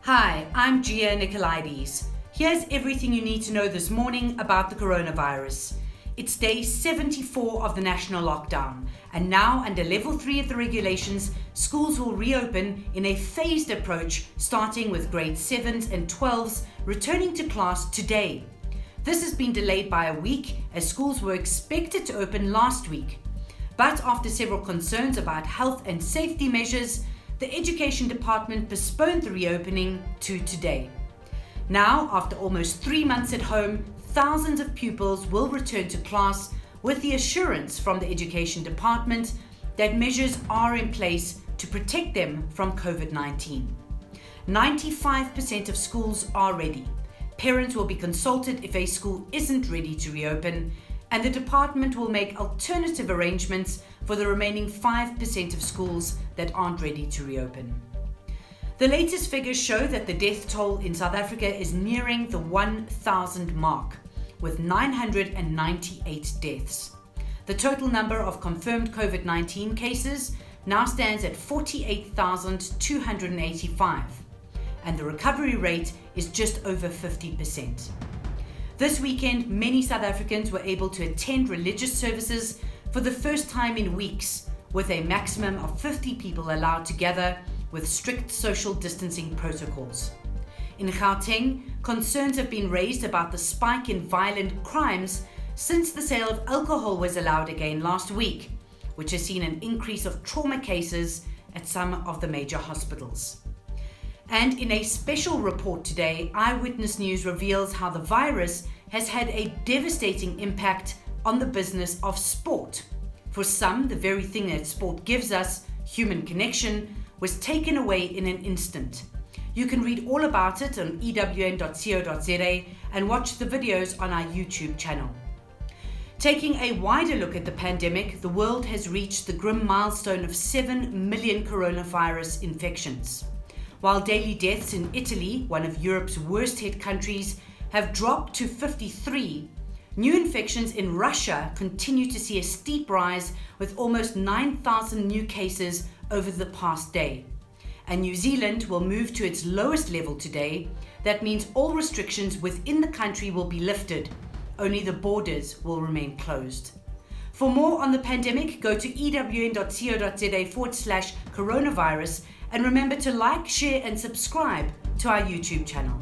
Hi, I'm Gia Nicolaides. Here's everything you need to know this morning about the coronavirus. It's day 74 of the national lockdown, and now under level 3 of the regulations, schools will reopen in a phased approach, starting with grade 7s and 12s returning to class today. This has been delayed by a week as schools were expected to open last week. But after several concerns about health and safety measures, the Education Department postponed the reopening to today. Now, after almost 3 months at home, thousands of pupils will return to class with the assurance from the Education Department that measures are in place to protect them from COVID-19. 95% of schools are ready. Parents will be consulted if a school isn't ready to reopen, and the department will make alternative arrangements for the remaining 5% of schools that aren't ready to reopen. The latest figures show that the death toll in South Africa is nearing the 1,000 mark, with 998 deaths. The total number of confirmed COVID-19 cases now stands at 48,285, and the recovery rate is just over 50%. This weekend, many South Africans were able to attend religious services for the first time in weeks, with a maximum of 50 people allowed to gather with strict social distancing protocols. In Gauteng, concerns have been raised about the spike in violent crimes since the sale of alcohol was allowed again last week, which has seen an increase of trauma cases at some of the major hospitals. And in a special report today, Eyewitness News reveals how the virus has had a devastating impact on the business of sport. For some, the very thing that sport gives us, human connection, was taken away in an instant. You can read all about it on ewn.co.za and watch the videos on our YouTube channel. Taking a wider look at the pandemic, the world has reached the grim milestone of 7 million coronavirus infections. While daily deaths in Italy, one of Europe's worst hit countries, have dropped to 53, new infections in Russia continue to see a steep rise with almost 9,000 new cases over the past day. And New Zealand will move to its lowest level today. That means all restrictions within the country will be lifted. Only the borders will remain closed. For more on the pandemic, go to ewn.co.za/coronavirus and remember to like, share and subscribe to our YouTube channel.